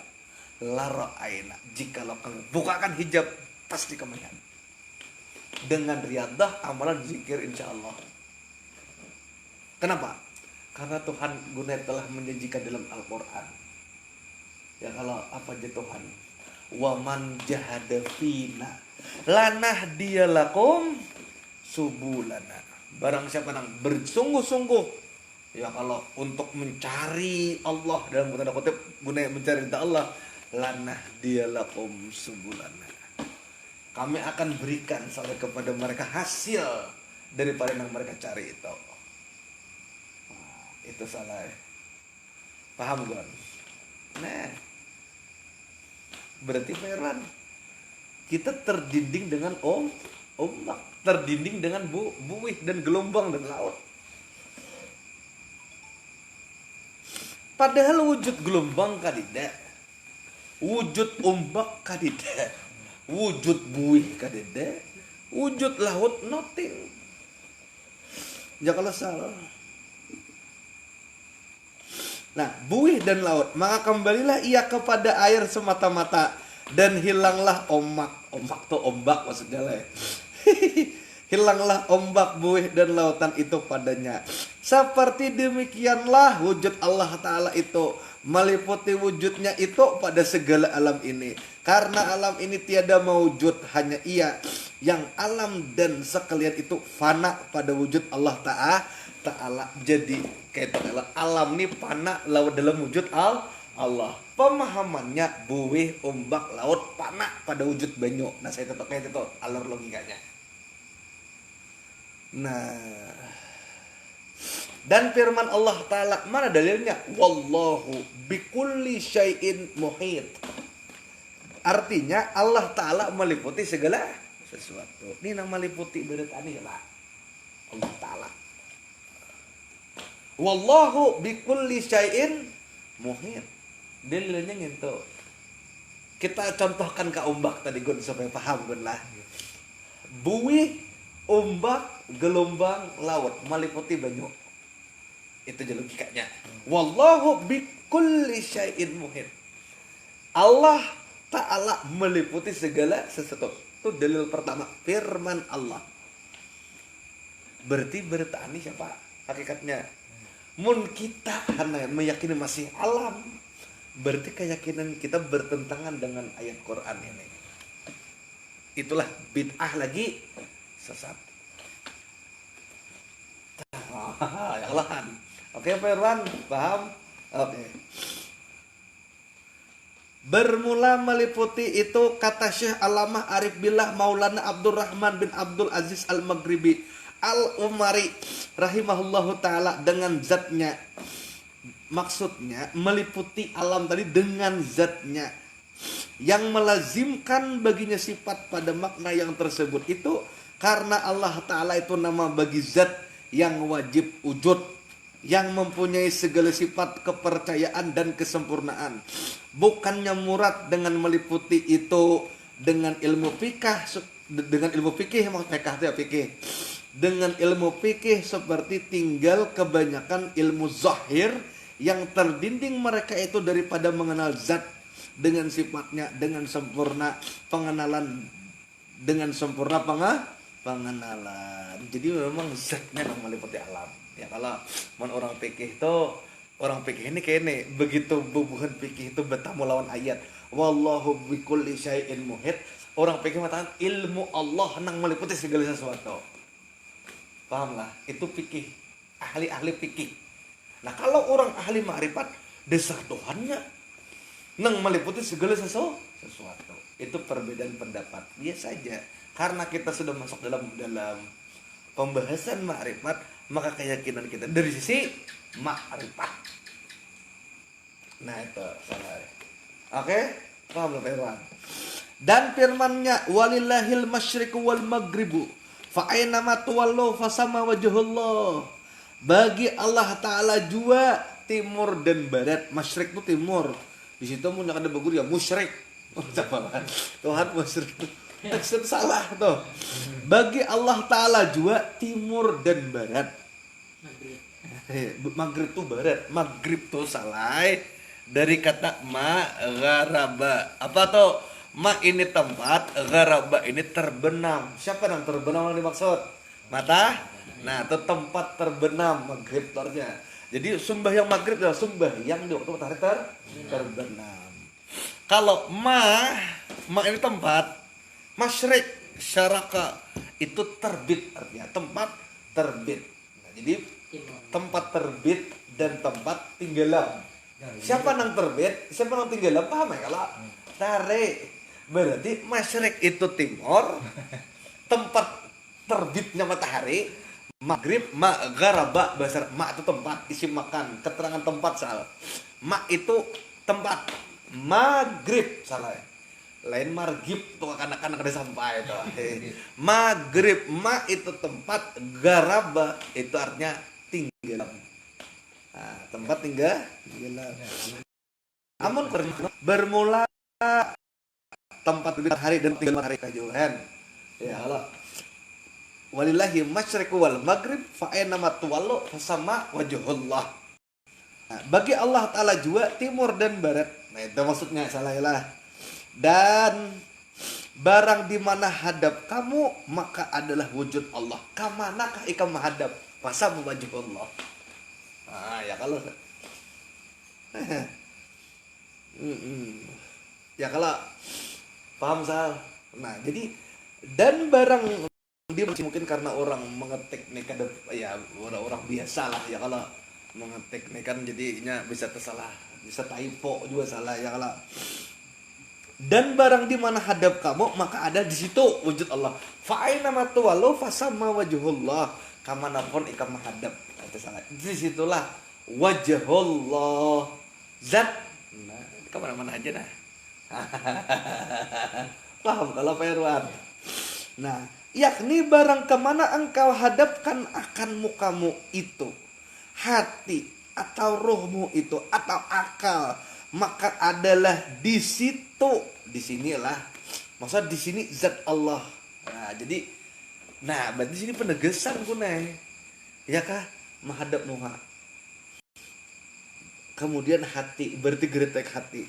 la ra'aina jikalau kamu bukakan hijab pasti kamu lihat. Dengan riadah amalan zikir insyaallah. Kenapa? Karena Tuhan guna telah menjanjikan dalam Al-Qur'an. Ya kalau apa aja Tuhan? Wa man jahada fina lanahdiyalakum subulana. Barang siapa yang bersungguh-sungguh ya kalau untuk mencari Allah dalam tanda kutip guna mencari Allah lanahdiyalakum subulana. Kami akan berikan sampai kepada mereka hasil daripada yang mereka cari itu. Nah, itu salah. Paham kan? Nah, berarti Peran kita terdinding dengan ombak, terdinding dengan buih dan gelombang dan laut. Padahal wujud gelombang kadida, wujud ombak kadida, wujud buih kadida, wujud laut nothing. Ya kalau salah. Nah, buih dan laut, maka kembalilah ia kepada air semata-mata dan hilanglah ombak. Ombak tuh ombak maksudnya lah. Hilanglah ombak, buih dan lautan itu padanya. Seperti demikianlah wujud Allah Ta'ala itu meliputi wujudnya itu pada segala alam ini. Karena alam ini tiada mewujud, hanya ia yang alam dan sekalian itu fana pada wujud Allah Ta'ala. Jadi kayak alam ini fana dalam wujud Allah. Pemahamannya buih, ombak, laut, fana pada wujud banyu. Nah saya tetap kayak itu alur logikanya. Nah, dan firman Allah Ta'ala mana dalilnya? Wallahu bikulli syai'in muhit. Artinya Allah Ta'ala meliputi segala sesuatu. Ini nama meliputi beritani lah Allah Ta'ala. Wallahu bikulli syai'in muhit. Dalilnya gitu. Kita contohkan ke ombak tadi Gun supaya paham Gun lah. Buih, ombak, gelombang, laut meliputi banyu. Itu aja logikanya. Wallahu bikulli syai'in muhit. Allah Ta'ala meliputi segala sesuatu. Itu dalil pertama, firman Allah. Berarti bertani siapa? Hakikatnya. Mun kita hanya meyakini masih alam, berarti keyakinan kita bertentangan dengan ayat Quran ini. Itulah bid'ah lagi sesat. Ya Allah. Oke, Pak Irwan, paham? Oke. Bermula meliputi itu kata Syekh Alamah Arif Billah Maulana Abdurrahman bin Abdul Aziz Al-Maghribi Al-Umari rahimahullahu ta'ala dengan zatnya. Maksudnya meliputi alam tadi dengan zatnya yang melazimkan baginya sifat pada makna yang tersebut itu karena Allah Ta'ala itu nama bagi zat yang wajib wujud, yang mempunyai segala sifat kepercayaan dan kesempurnaan. Bukannya murad dengan meliputi itu dengan ilmu fikih, dengan ilmu fikih dengan ilmu fikih seperti tinggal kebanyakan ilmu zahir yang terdinding mereka itu daripada mengenal zat dengan sifatnya dengan sempurna, pengenalan dengan sempurna pengenalan. Jadi memang zatnya yang meliputi alam. Ya kalau orang fikih itu orang fikih ini kayak ini begitu bubuhan fikih itu bertamu lawan ayat wallahu bikulli syai'in muhit. Orang fikih mengatakan ilmu Allah nang meliputi segala sesuatu. Paham lah? Itu fikih, ahli-ahli fikih. Nah, kalau orang ahli ma'rifat dasar Tuhannya nang meliputi segala sesuatu. Itu perbedaan pendapat. Biasa aja. Karena kita sudah masuk dalam pembahasan ma'rifat, maka keyakinan kita dari sisi ma'rifat. Nah, itu salah. Oke? Paham Pak Irwan? Dan firman-Nya walillahil masyriqu wal maghribu fa aina ma tuwallu fasama wajhullah. Bagi Allah Taala jua timur dan barat. Masyriq itu timur. Di situ mun ada bagur ya musyrik. Tuhan musyrik. Maksud salah tuh. Bagi Allah Taala jua timur dan barat. Maghrib tuh barat. Maghrib tuh salah. Dari kata magharaba. Apa tuh? Ma ini tempat, gharaba ini terbenam. Siapa yang terbenam yang dimaksud? Mata? Nah, itu tempat terbenam maghrib ternya. Jadi sembahyang maghrib adalah sembahyang di waktu matahari terbenam. Kalau ma ini tempat, masyrik, syaraka itu terbit artinya tempat terbit. Nah, jadi tempat terbit dan tempat tenggelam. Siapa yang terbit? Siapa yang tenggelam? Paham ya kalau tarik? Berarti masyrik itu timur, tempat terbitnya matahari. Maghrib, magharaba, bahasa ma itu tempat, isi makan, keterangan tempat salah. Ma itu tempat, maghrib salah. Lain margib tuh anak-anak ada sampai itu. Maghrib, ma itu tempat, garaba itu artinya tenggelam. Nah, tempat tenggelam. Amun bermula tempat terbit matahari dan tenggelam matahari kejauhan. Ya Allah. Walillahi masyriqu wal maghrib fa aina ma tuwallu fasama wajhullah. Nah, bagi Allah Taala juga timur dan barat. Nah, itu maksudnya salah. Dan barang di mana hadap kamu maka adalah wujud Allah. Kamanakah ikam menghadap? Fasama wajhullah. Nah, ya kalau ya kalau paham Sal. Nah, jadi dan barang dia mungkin karena orang mengetik nih kan ya orang biasa lah ya kalau mengetik nih kan jadinya bisa tersalah, bisa typo juga salah ya kalau. Dan barang di mana hadap kamu maka ada di situ wujud Allah. Fa aina ma tuwallu fasamma wajhullah. Kamanapun ikam menghadap itu salah. Di situlah wajhullah zat. Nah, kemana-mana aja dah. Paham kalau Pak Irwan? Nah, yakni barang kemana engkau hadapkan akan mukamu itu, hati atau rohmu itu atau akal, maka adalah di situ, di sinilah. Maksud di sini zat Allah. Nah, jadi berarti di sini penegasan kunai. Ya kah? Menghadap muka. Kemudian hati, berarti geretek hati.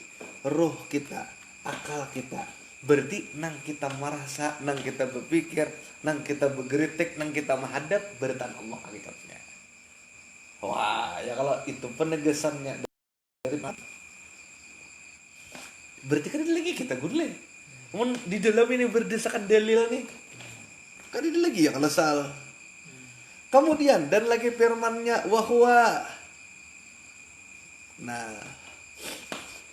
Roh kita, akal kita. Berarti nang kita merasa, nang kita berpikir, nang kita bergeritik, nang kita menghadap bertan Allah hakikatnya. Wah, ya kalau itu penegasannya dari mana? Berarti kan lagi kita gudle. Namun di dalam ini berdasarkan dalil nih. Kan ini lagi ya kalau salah. Kemudian dan lagi firman-Nya wahwa. Nah,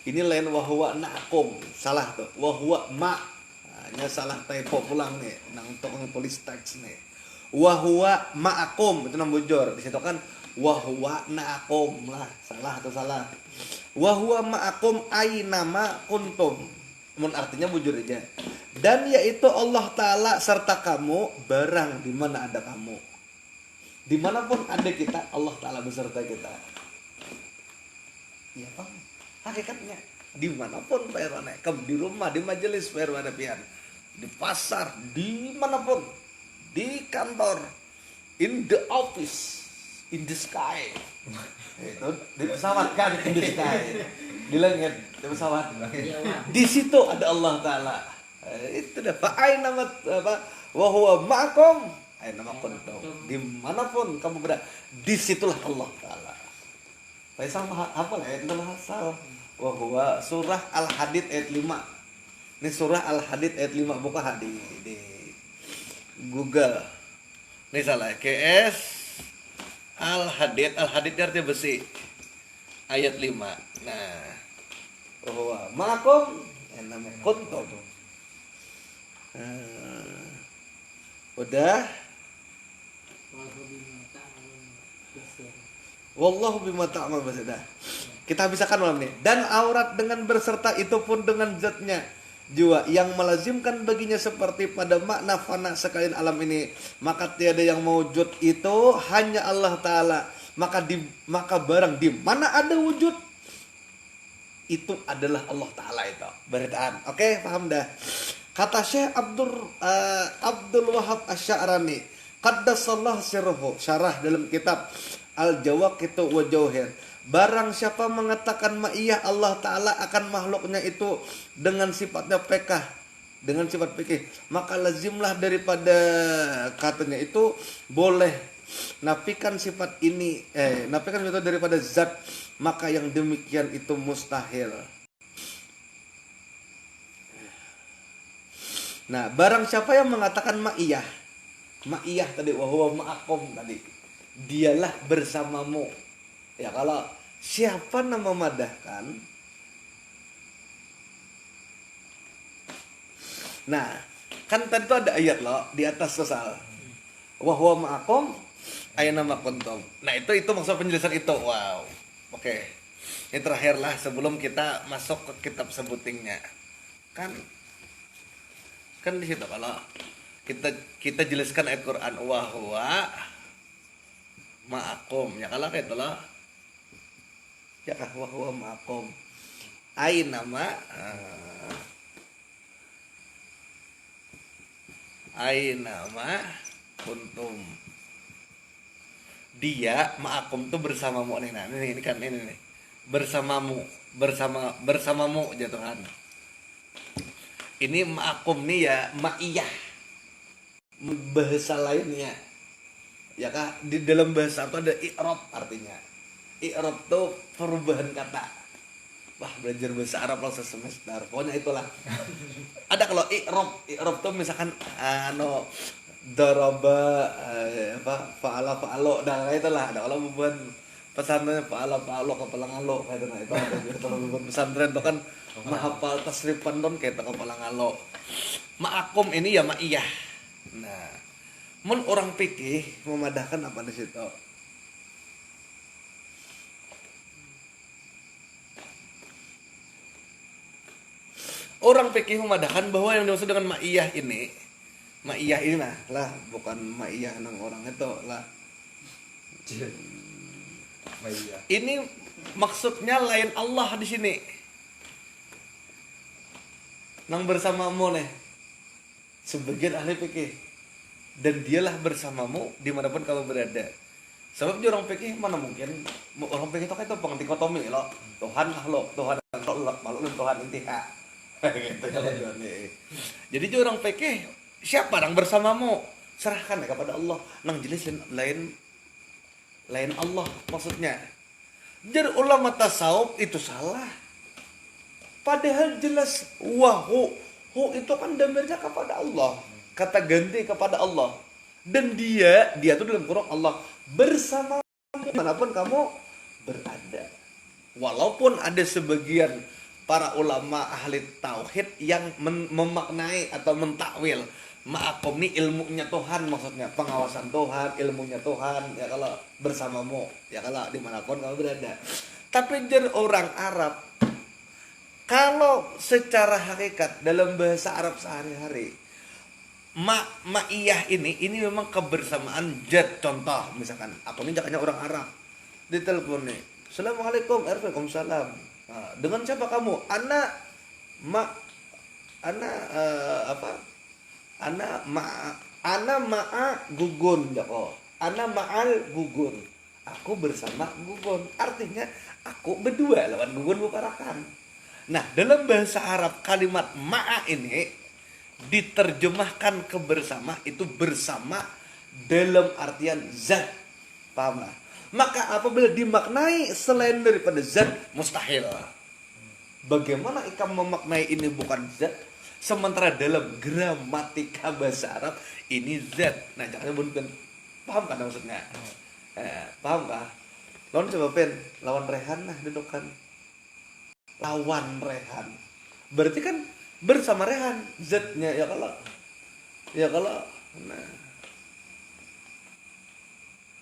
ini lain wahwa nakum, salah tuh. Wahwa ma, hanya salah typo pulang nih, nang tukang tulis teks nih. Wahwa ma'akum itu nang bujur. Di situ kan wahwa na'akum lah, salah atau salah. Wahwa ma'akum ainama kuntum. Mun artinya bujur aja. Dan yaitu Allah Ta'ala serta kamu barang di mana ada kamu. Dimanapun ada kita, Allah Ta'ala beserta kita. Ya Bang, hakikatnya dimanapun Pak Irwan, di rumah, di majelis Pak Irwan, di pasar, dimanapun, di kantor, in the office, in the sky, itu di pesawat kan, in the sky, di langit, di pesawat, di situ ada Allah Taala. Itu dah. wa huwa ma'akum aina ma kuntum. Dimanapun kamu berada, disitulah Allah Ta'ala. Faisal apa lah ayat itu hafal. Wa huwa surah Al-Hadid ayat 5. Ini surah Al-Hadid ayat 5, buka di Google. Ini salah, KS Al-Hadid artinya besi. Ayat 5. Nah, bahwa ma'akum namanya kuntum. Udah. Wallahu bima ta'mal basir. Kita habiskan malam ini. Dan aurat dengan berserta itu pun dengan zatnya jua yang melazimkan baginya seperti pada makna fana sekalian alam ini, maka tiada yang mewujud itu hanya Allah Ta'ala. Maka barang di mana ada wujud itu adalah Allah Ta'ala itu. Beritaan. Oke, paham dah. Kata Syekh Abdul Wahab Asy-Sya'rani, qaddasallahu sirruhu, syarah dalam kitab Al-Jawaqitu wa Jauhir. Barang siapa mengatakan ma'iyah Allah Ta'ala akan makhluknya itu dengan sifatnya pekah, dengan sifat fikih, maka lazimlah daripada katanya itu boleh nafikan sifat ini, nafikan itu daripada zat, maka yang demikian itu mustahil. Nah, barang siapa yang mengatakan ma'iyah tadi, wa huwa ma'akum tadi, dialah bersamamu. Ya, kalau siapa nama memadahkan, nah, kan tadi itu ada ayat loh di atas sesal. Wa huwa ma'akum aina ma kuntum. Nah, itu maksud penjelasan itu. Wow. Oke. Ini terakhir lah sebelum kita masuk ke kitab sebutingnya. Kan di situ kalau kita jelaskan ayat Quran wa huwa ma'akum. Ya kalau kayak itu loh. Ya kah wa huwa ma'akum aina ma kuntum. Dia ma'akum tuh bersamamu nih. Nah, ini kan ini nih. Bersamamu jatuhan. Ini ma'akum nih ya ma'iyah. Bahasa lainnya. Ya kah di dalam bahasa itu ada i'rab artinya. I'rab tuh perubahan kata. Wah, belajar bahasa Arab langsung semester. Pokoknya itulah. Ada kalau i'rab tuh misalkan daraba fa'alo dah itulah. Ada kalau beban pesantren fa'alo kepala ngalo kayak itu. Nah, itu kalau beban pesantren tuh kan menghafal tasrifan don kayak kepala ngalo. Ma'akum ini ya ma'iyah. Nah, mun orang fikih memadahkan apa di situ? Orang fikih memadahkan bahwa yang dimaksud dengan ma'iyah ini lah bukan ma'iyah nang orang itu lah. Ma'iyah. Ini maksudnya lain Allah di sini. Nang bersamamu nih. Sebagian ahli fikih. Dan dialah bersamamu dimanapun kamu berada. Sebab orang fikih mana mungkin orang fikih itu kayak itu pengdikotomi loh. Tuhan makhluk, Tuhan makhluk, Tuhan intiha. Gitu ya. Jadi orang fikih siapa yang bersamamu? Serahkan ya kepada Allah. Nang jelas lain Allah maksudnya. Jadi ulama tasawuf itu salah. Padahal jelas hu itu kan damirnya kepada Allah. Kata ganti kepada Allah. Dan dia tuh dalam Quran Allah bersama manapun kamu berada. Walaupun ada sebagian para ulama ahli tauhid yang memaknai atau mentakwil ma'akum ini ilmunya Tuhan, maksudnya pengawasan Tuhan, ilmunya Tuhan, ya kalau bersamamu, ya kalau dimanapun kamu berada. Tapi dari orang Arab, kalau secara hakikat dalam bahasa Arab sehari-hari, ma'iyah ini memang kebersamaan zat. Contoh misalkan aku ini jakanya orang Arab ditelepon nih, assalamualaikum, waalaikumsalam. Nah, dengan siapa kamu? Ana ma'a gugun jako. Ana ma'al gugun. Aku bersama gugun. Artinya aku berdua lawan gugun bukarakan. Nah, dalam bahasa Arab kalimat ma'a ini diterjemahkan ke bersama itu bersama dalam artian zat. Paham lah? Maka apabila dimaknai selain daripada zat, mustahil. Bagaimana ikam memaknai ini bukan zat, sementara dalam gramatika bahasa Arab ini zat. Nah, jangan bukan. Paham kan maksudnya? Paham kah? Lawan coba pen, lawan rehan nah dudukan. Lawan rehan. Berarti kan bersama rehan zatnya ya kalau nah.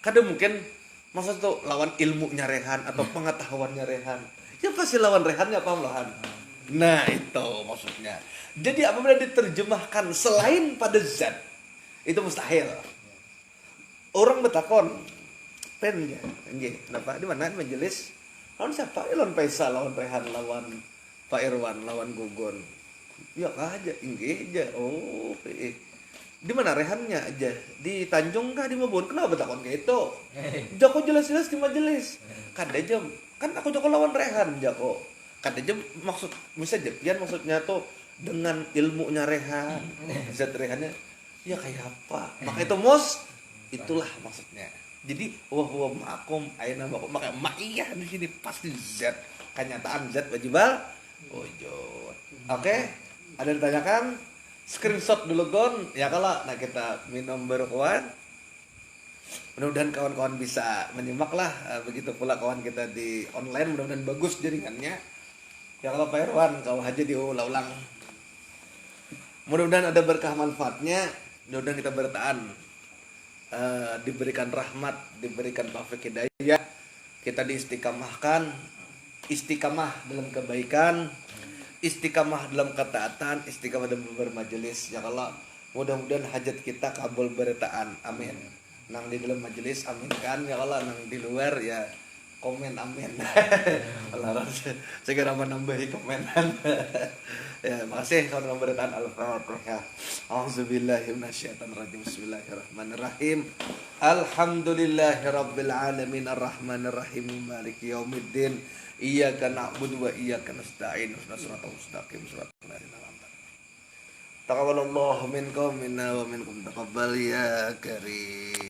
Kadang mungkin maksud tuh lawan ilmunya rehan atau pengetahuannya rehan. Ya pasti lawan rehannya paham lohan. Nah, itu maksudnya. Jadi apabila diterjemahkan selain pada zat, itu mustahil. Orang betakon pen ya, nggih, kenapa? Di mana majelis? Lawan siapa? Lawan Faisal, lawan Rehan, lawan Pak Irwan, lawan Gugun. Ya aja, nggih aja. Oh, di mana rehannya aja? Di Tanjung kah di Mabun? Kenapa betakon kayak itu? Joko jelas-jelas di majelis. Kada jam. Kan aku Joko lawan rehan, Joko. Kada jam maksud misalnya Pian maksudnya tuh dengan ilmunya rehan. Zat rehannya ya kayak apa? Maka itu itulah maksudnya. Jadi huwa ma'akum aina ma'akum. Maka ma'iyah di sini pasti zat. Kenyataan zat wajibal wujud. Oke? Ada yang ditanyakan? Screenshot dulu Gon. Ya kalau nah kita minum berkuat. Mudah-mudahan kawan-kawan bisa menyimak lah. Begitu pula kawan kita di online, mudah-mudahan bagus jaringannya. Ya kalau Pak Irwan kau aja diulang-ulang. Mudah-mudahan ada berkah manfaatnya. Mudah-mudahan kita bertahan, diberikan rahmat, diberikan taufik hidayah. Kita diistiqamahkan, istiqamah dalam kebaikan, istiqamah dalam ketaatan, istiqamah dalam bermajelis. Ya Allah, mudah-mudahan hajat kita kabul bertaan. Amin. Nang di dalam majelis aminkan ya Allah, nang di luar ya komen amin. Allah segera menambahi komenan. Ya, makasih kawan bertaan Al-Fatihah. A'udzubillahi minasyaitonirrajim. Bismillahirrahmanirrahim. Alhamdulillahirabbil alamin arrahmanir rahim maliki yaumiddin. Iyyaka na'budu wa iyyaka nasta'in. Ihdinas siratal mustaqim. Shiratal ladzina an'amta 'alaihim. Taqabbalallahu minkum minna wa minkum taqabbal ya karim.